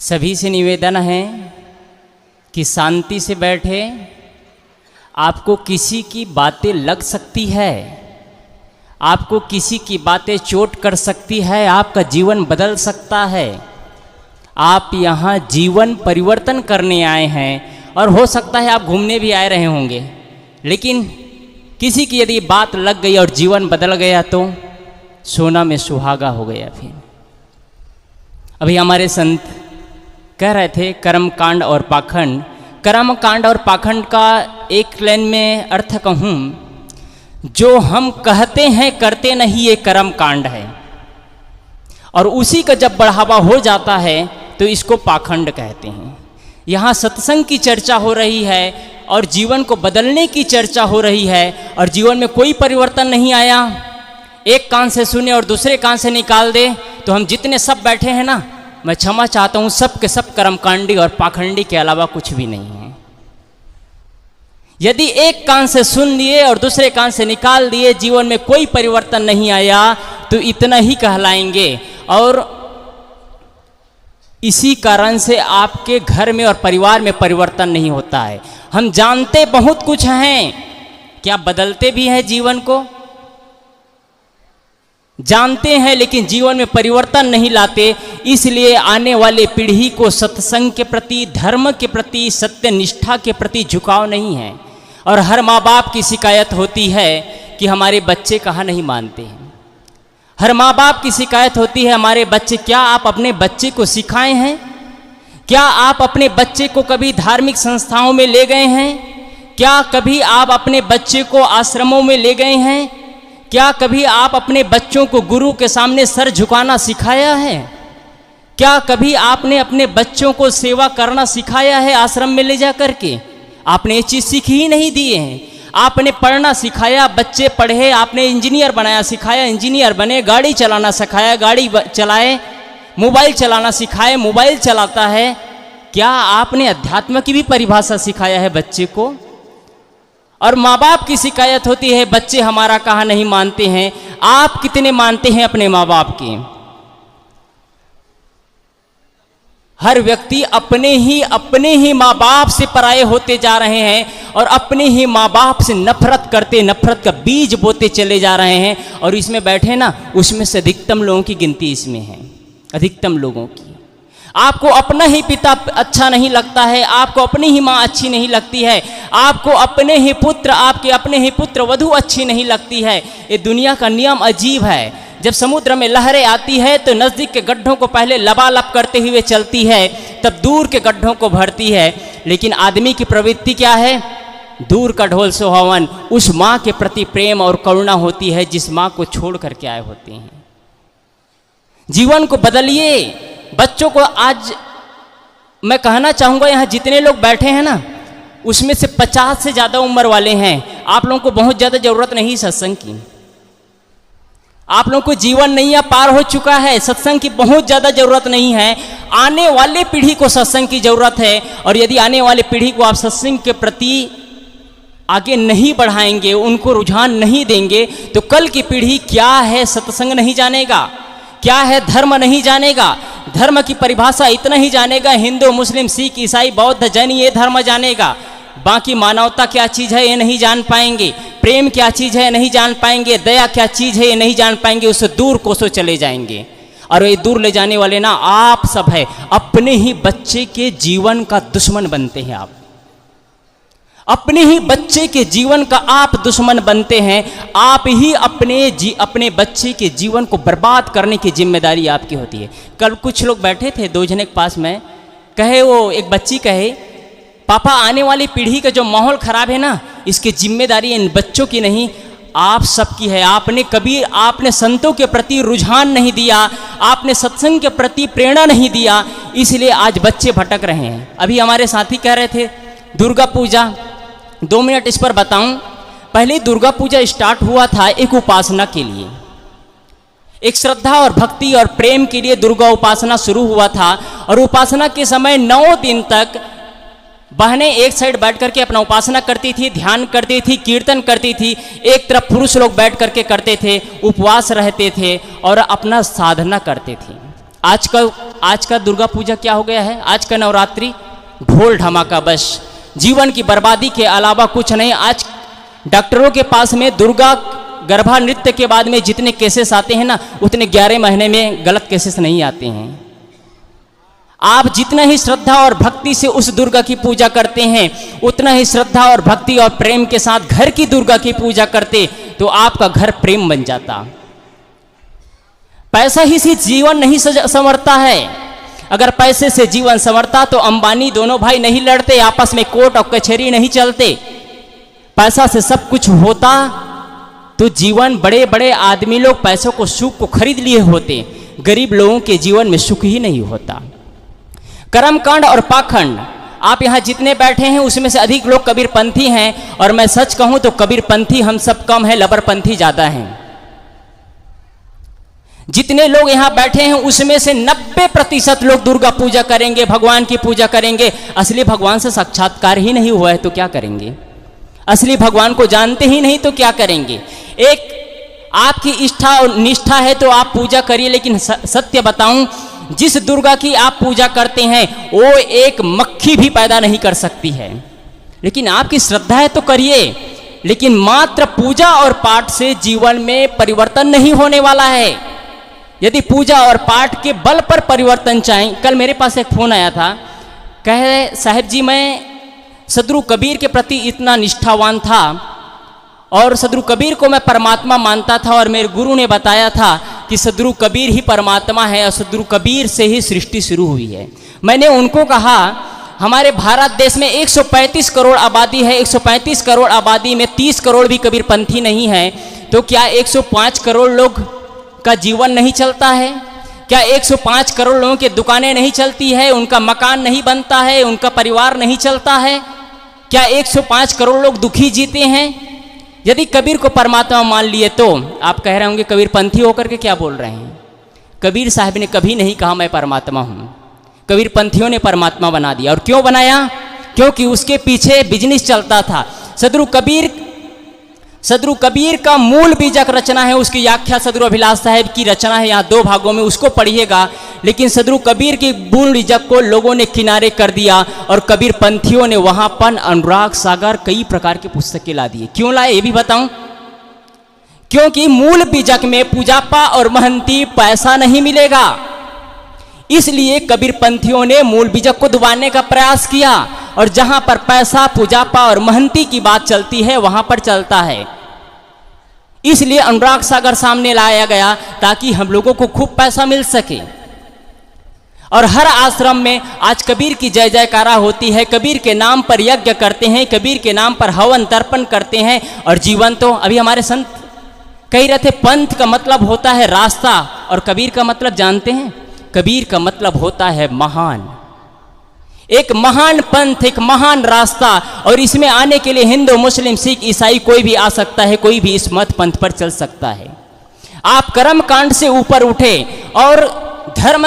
सभी से निवेदन है कि शांति से बैठे। आपको किसी की बातें लग सकती है, आपको किसी की बातें चोट कर सकती है, आपका जीवन बदल सकता है। आप यहाँ जीवन परिवर्तन करने आए हैं और हो सकता है आप घूमने भी आए रहे होंगे, लेकिन किसी की यदि बात लग गई और जीवन बदल गया तो सोना में सुहागा हो गया। फिर अभी हमारे संत कह रहे थे कर्म कांड और पाखंड। कर्म कांड और पाखंड का एक लाइन में अर्थ कहूँ, जो हम कहते हैं करते नहीं ये कर्म कांड है, और उसी का जब बढ़ावा हो जाता है तो इसको पाखंड कहते हैं। यहाँ सत्संग की चर्चा हो रही है और जीवन को बदलने की चर्चा हो रही है, और जीवन में कोई परिवर्तन नहीं आया। एक कान से सुने और दूसरे कान से निकाल दे तो हम जितने सब बैठे हैं ना, मैं क्षमा चाहता हूँ, सब के सब कर्मकांडी और पाखंडी के अलावा कुछ भी नहीं है। यदि एक कान से सुन लिए और दूसरे कान से निकाल दिए, जीवन में कोई परिवर्तन नहीं आया, तो इतना ही कहलाएंगे। और इसी कारण से आपके घर में और परिवार में परिवर्तन नहीं होता है। हम जानते बहुत कुछ हैं, क्या बदलते भी हैं जीवन को? जानते हैं लेकिन जीवन में परिवर्तन नहीं लाते। इसलिए आने वाले पीढ़ी को सत्संग के प्रति, धर्म के प्रति, सत्य निष्ठा के प्रति झुकाव नहीं है। और हर माँ बाप की शिकायत होती है कि हमारे बच्चे कहाँ नहीं मानते हैं। हर माँ बाप की शिकायत होती है, हमारे बच्चे, क्या आप अपने बच्चे को सिखाए हैं? क्या आप अपने बच्चे को कभी धार्मिक संस्थाओं में ले गए हैं? क्या कभी आप अपने बच्चे को आश्रमों में ले गए हैं? क्या कभी आप अपने बच्चों को गुरु के सामने सर झुकाना सिखाया है? क्या कभी आपने अपने बच्चों को सेवा करना सिखाया है आश्रम में ले जा करके? आपने ये चीज़ सीख ही नहीं दिए हैं। आपने पढ़ना सिखाया, बच्चे पढ़े, आपने इंजीनियर बनाया सिखाया, इंजीनियर बने, गाड़ी चलाना सिखाया, गाड़ी चलाए, मोबाइल चलाना सिखाए, मोबाइल चलाता है। क्या आपने अध्यात्म की भी परिभाषा सिखाया है बच्चे को? और माँ बाप की शिकायत होती है, बच्चे हमारा कहाँ नहीं मानते हैं। आप कितने मानते हैं अपने माँ बाप के? हर व्यक्ति अपने ही माँ बाप से पराये होते जा रहे हैं और अपने ही माँ बाप से नफरत करते, नफरत का बीज बोते चले जा रहे हैं। और इसमें बैठे ना, उसमें से अधिकतम लोगों की गिनती इसमें है, अधिकतम लोगों की। आपको अपना ही पिता अच्छा नहीं लगता है, आपको अपनी ही माँ अच्छी नहीं लगती है, आपको अपने ही पुत्र, आपके अपने ही पुत्र वधू अच्छी नहीं लगती है। ये दुनिया का नियम अजीब है। जब समुद्र में लहरें आती है तो नज़दीक के गड्ढों को पहले लबालब करते हुए चलती है, तब दूर के गड्ढों को भरती है। लेकिन आदमी की प्रवृत्ति क्या है? दूर का ढोल सुहावन। उस माँ के प्रति प्रेम और करुणा होती है जिस माँ को छोड़ करके आए होते हैं। जीवन को बदलिए। बच्चों को आज मैं कहना चाहूँगा, यहाँ जितने लोग बैठे हैं ना, उसमें से 50 से ज़्यादा उम्र वाले हैं। आप लोगों को बहुत ज़्यादा ज़रूरत नहीं सत्संग की। आप लोगों को जीवन नैया पार हो चुका है, सत्संग की बहुत ज़्यादा ज़रूरत नहीं है। आने वाले पीढ़ी को सत्संग की ज़रूरत है। और यदि आने वाले पीढ़ी को आप सत्संग के प्रति आगे नहीं बढ़ाएंगे, उनको रुझान नहीं देंगे, तो कल की पीढ़ी क्या है सत्संग नहीं जानेगा, क्या है धर्म नहीं जानेगा। धर्म की परिभाषा इतना ही जानेगा, हिंदू, मुस्लिम, सिख, ईसाई, बौद्ध, जैन, ये धर्म जानेगा। बाकी मानवता क्या चीज़ है ये नहीं जान पाएंगे, प्रेम क्या चीज़ है नहीं जान पाएंगे, दया क्या चीज़ है ये नहीं जान पाएंगे। उससे दूर कोसों चले जाएंगे। और ये दूर ले जाने वाले ना आप सब है। अपने ही बच्चे के जीवन का दुश्मन बनते हैं आप। अपने ही बच्चे के जीवन का आप दुश्मन बनते हैं। आप ही अपने बच्चे के जीवन को बर्बाद करने की जिम्मेदारी आपकी होती है। कल कुछ लोग बैठे थे 2 जने के पास में, कहे, वो एक बच्ची कहे, पापा आने वाली पीढ़ी का जो माहौल खराब है ना, इसकी जिम्मेदारी इन बच्चों की नहीं, आप सबकी है। आपने संतों के प्रति रुझान नहीं दिया, आपने सत्संग के प्रति प्रेरणा नहीं दिया, इसलिए आज बच्चे भटक रहे हैं। अभी हमारे साथी कह रहे थे दुर्गा पूजा, 2 मिनट इस पर बताऊं। पहले दुर्गा पूजा स्टार्ट हुआ था एक उपासना के लिए, एक श्रद्धा और भक्ति और प्रेम के लिए दुर्गा उपासना शुरू हुआ था। और उपासना के समय 9 दिन तक बहनें एक साइड बैठ करके अपना उपासना करती थी, ध्यान करती थी, कीर्तन करती थी। एक तरफ पुरुष लोग बैठ करके करते थे, उपवास रहते थे और अपना साधना करते थे। आज का दुर्गा पूजा क्या हो गया है? आज का नवरात्रि ढोल ढमाका, बस जीवन की बर्बादी के अलावा कुछ नहीं। आज डॉक्टरों के पास में दुर्गा गरबा नृत्य के बाद में जितने केसेस आते हैं ना, उतने 11 महीने में गलत केसेस नहीं आते हैं। आप जितना ही श्रद्धा और भक्ति से उस दुर्गा की पूजा करते हैं, उतना ही श्रद्धा और भक्ति और प्रेम के साथ घर की दुर्गा की पूजा करते तो आपका घर प्रेम बन जाता। पैसा ही से जीवन नहीं संवरता है। अगर पैसे से जीवन संवरता तो अंबानी दोनों भाई नहीं लड़ते, आपस में कोर्ट और कचहरी नहीं चलते। पैसा से सब कुछ होता तो जीवन बड़े बड़े आदमी लोग पैसों को, सुख को खरीद लिए होते, गरीब लोगों के जीवन में सुख ही नहीं होता। कर्मकांड और पाखंड, आप यहाँ जितने बैठे हैं उसमें से अधिक लोग कबीरपंथी हैं, और मैं सच कहूं तो कबीरपंथी हम सब कम है, लबरपंथी ज्यादा हैं। जितने लोग यहाँ बैठे हैं उसमें से 90% लोग दुर्गा पूजा करेंगे, भगवान की पूजा करेंगे। असली भगवान से साक्षात्कार ही नहीं हुआ है तो क्या करेंगे? असली भगवान को जानते ही नहीं तो क्या करेंगे? एक आपकी इष्टा और निष्ठा है तो आप पूजा करिए, लेकिन सत्य बताऊं, जिस दुर्गा की आप पूजा करते हैं वो एक मक्खी भी पैदा नहीं कर सकती है। लेकिन आपकी श्रद्धा है तो करिए, लेकिन मात्र पूजा और पाठ से जीवन में परिवर्तन नहीं होने वाला है। यदि पूजा और पाठ के बल पर परिवर्तन चाहें, कल मेरे पास एक फोन आया था, कहे साहब जी मैं सदगुरु कबीर के प्रति इतना निष्ठावान था और सदगुरु कबीर को मैं परमात्मा मानता था, और मेरे गुरु ने बताया था कि सदगुरु कबीर ही परमात्मा है और सदगुरु कबीर से ही सृष्टि शुरू हुई है। मैंने उनको कहा हमारे भारत देश में 135 करोड़ आबादी है, 135 करोड़ आबादी में 30 करोड़ भी कबीरपंथी नहीं है, तो क्या 105 करोड़ लोग का जीवन नहीं चलता है? क्या 105 करोड़ लोगों की दुकानें नहीं चलती है, उनका मकान नहीं बनता है, उनका परिवार नहीं चलता है? क्या 105 करोड़ लोग दुखी जीते हैं? यदि कबीर को परमात्मा मान लिए तो आप कह रहे होंगे कबीरपंथी होकर के क्या बोल रहे हैं? कबीर साहब ने कभी नहीं कहा मैं परमात्मा हूँ, कबीरपंथियों ने परमात्मा बना दिया। और क्यों बनाया? क्योंकि उसके पीछे बिजनेस चलता था। सदगुरु कबीर का मूल बीजक रचना है, उसकी व्याख्या सदगुरु अभिलाष साहब की रचना है, यहाँ 2 भागों में, उसको पढ़िएगा। लेकिन सदगुरु कबीर की मूल बीजक को लोगों ने किनारे कर दिया और कबीरपंथियों ने वहां पर अनुराग सागर कई प्रकार की पुस्तकें ला दिए। क्यों लाए ये भी बताऊं? क्योंकि मूल बीजक में पूजापा और महंती पैसा नहीं मिलेगा, इसलिए कबीरपंथियों ने मूल बीजक को दबाने का प्रयास किया, और जहां पर पैसा, पूजापा और महंती की बात चलती है वहां पर चलता है। इसलिए अनुराग सागर सामने लाया गया ताकि हम लोगों को खूब पैसा मिल सके। और हर आश्रम में आज कबीर की जय जयकारा होती है, कबीर के नाम पर यज्ञ करते हैं, कबीर के नाम पर हवन तर्पण करते हैं। और जीवन तो अभी हमारे संत कह रहे थे, पंथ का मतलब होता है रास्ता, और कबीर का मतलब जानते हैं? कबीर का मतलब होता है महान, एक महान पंथ, एक महान रास्ता। और इसमें आने के लिए हिंदू, मुस्लिम, सिख, ईसाई कोई भी आ सकता है, कोई भी इस मत पंथ पर चल सकता है। आप कर्म कांड से ऊपर उठे और धर्म,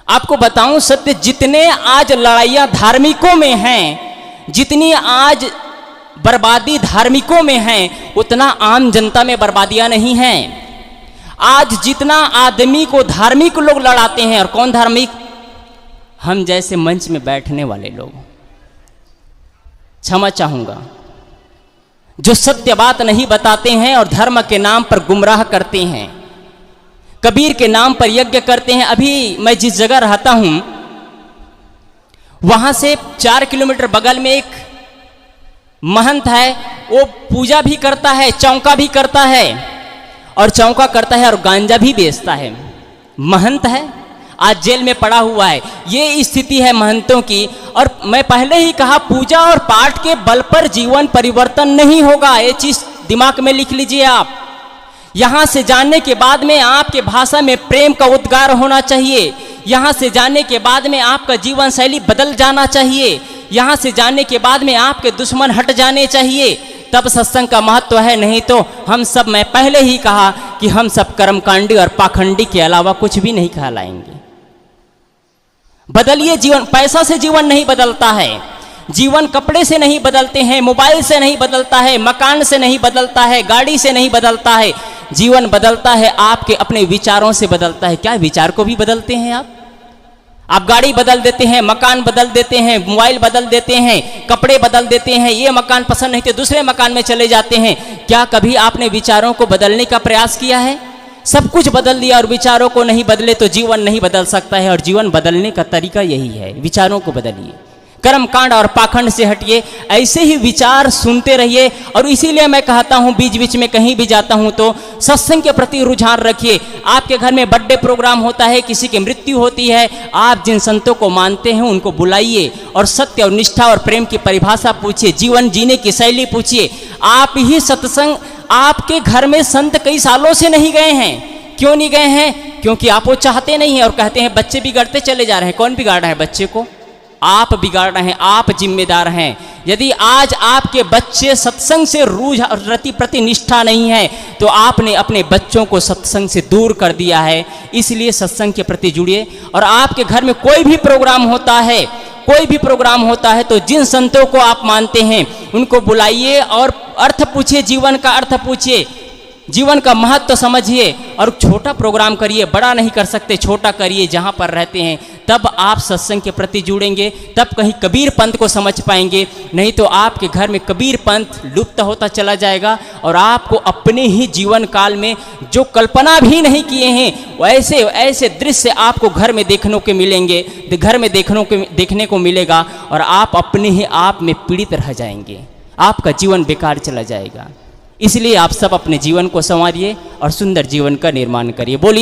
आपको बताऊं सत्य, जितने आज लड़ाइयां धार्मिकों में हैं, जितनी आज बर्बादी धार्मिकों में है, उतना आम जनता में बर्बादियां नहीं हैं। आज जितना आदमी को धार्मिक लोग लड़ाते हैं, और कौन धार्मिक? हम जैसे मंच में बैठने वाले लोग, क्षमा चाहूंगा, जो सत्य बात नहीं बताते हैं और धर्म के नाम पर गुमराह करते हैं, कबीर के नाम पर यज्ञ करते हैं। अभी मैं जिस जगह रहता हूं वहां से 4 किलोमीटर बगल में एक महंत है, वो पूजा भी करता है, चौका भी करता है, और चौका करता है और गांजा भी बेचता है। महंत है, आज जेल में पड़ा हुआ है। ये स्थिति है महंतों की। और मैं पहले ही कहा, पूजा और पाठ के बल पर जीवन परिवर्तन नहीं होगा, ये चीज दिमाग में लिख लीजिए आप। यहां से जाने के बाद में आपके भाषा में प्रेम का उद्गार होना चाहिए, यहां से जाने के बाद में आपका जीवन शैली बदल जाना चाहिए, यहां से जाने के बाद में आपके दुश्मन हट जाने चाहिए, तब सत्संग का महत्व है। नहीं तो हम सब, मैं पहले ही कहा कि हम सब कर्मकांडी और पाखंडी के अलावा कुछ भी नहीं कहलाएंगे। बदलिए जीवन। पैसा से जीवन नहीं बदलता है, जीवन कपड़े से नहीं बदलते हैं, मोबाइल से नहीं बदलता है, मकान से नहीं बदलता है, गाड़ी से नहीं बदलता है। जीवन बदलता है आपके अपने विचारों से बदलता है। क्या विचार को भी बदलते हैं आप गाड़ी बदल देते हैं, मकान बदल देते हैं, मोबाइल बदल देते हैं, कपड़े बदल देते हैं, ये मकान पसंद नहीं तो दूसरे मकान में चले जाते हैं। क्या कभी आपने विचारों को बदलने का प्रयास किया है? सब कुछ बदल दिया और विचारों को नहीं बदले तो जीवन नहीं बदल सकता है। और जीवन बदलने का तरीका यही है, विचारों को बदलिए, कर्म कांड और पाखंड से हटिए, ऐसे ही विचार सुनते रहिए। और इसीलिए मैं कहता हूँ, बीच बीच में कहीं भी जाता हूँ तो सत्संग के प्रति रुझान रखिए। आपके घर में बर्थडे प्रोग्राम होता है, किसी की मृत्यु होती है, आप जिन संतों को मानते हैं उनको बुलाइए और सत्य और निष्ठा और प्रेम की परिभाषा पूछिए, जीवन जीने की शैली पूछिए। आप ही सत्संग, आपके घर में संत कई सालों से नहीं गए हैं। क्यों नहीं गए हैं? क्योंकि आप वो चाहते नहीं हैं और कहते हैं बच्चे बिगड़ते चले जा रहे हैं। कौन बिगाड़ रहा है बच्चे को? आप बिगाड़ रहे हैं, आप जिम्मेदार हैं। यदि आज आपके बच्चे सत्संग से रूझ रति प्रति निष्ठा नहीं है तो आपने अपने बच्चों को सत्संग से दूर कर दिया है। इसलिए सत्संग के प्रति जुड़िए। और आपके घर में कोई भी प्रोग्राम होता है, कोई भी प्रोग्राम होता है तो जिन संतों को आप मानते हैं उनको बुलाइए और अर्थ पूछिए, जीवन का अर्थ पूछिए, जीवन का महत्व समझिए। और छोटा प्रोग्राम करिए, बड़ा नहीं कर सकते, छोटा करिए जहाँ पर रहते हैं। तब आप सत्संग के प्रति जुड़ेंगे, तब कहीं कबीर पंथ को समझ पाएंगे। नहीं तो आपके घर में कबीर पंथ लुप्त होता चला जाएगा और आपको अपने ही जीवन काल में जो कल्पना भी नहीं किए हैं वैसे ऐसे दृश्य आपको घर में देखने को मिलेंगे, घर में देखने को मिलेगा और आप अपने ही आप में पीड़ित रह जाएंगे, आपका जीवन बेकार चला जाएगा। इसलिए आप सब अपने जीवन को संवारिए और सुंदर जीवन का निर्माण करिए। बोलिए।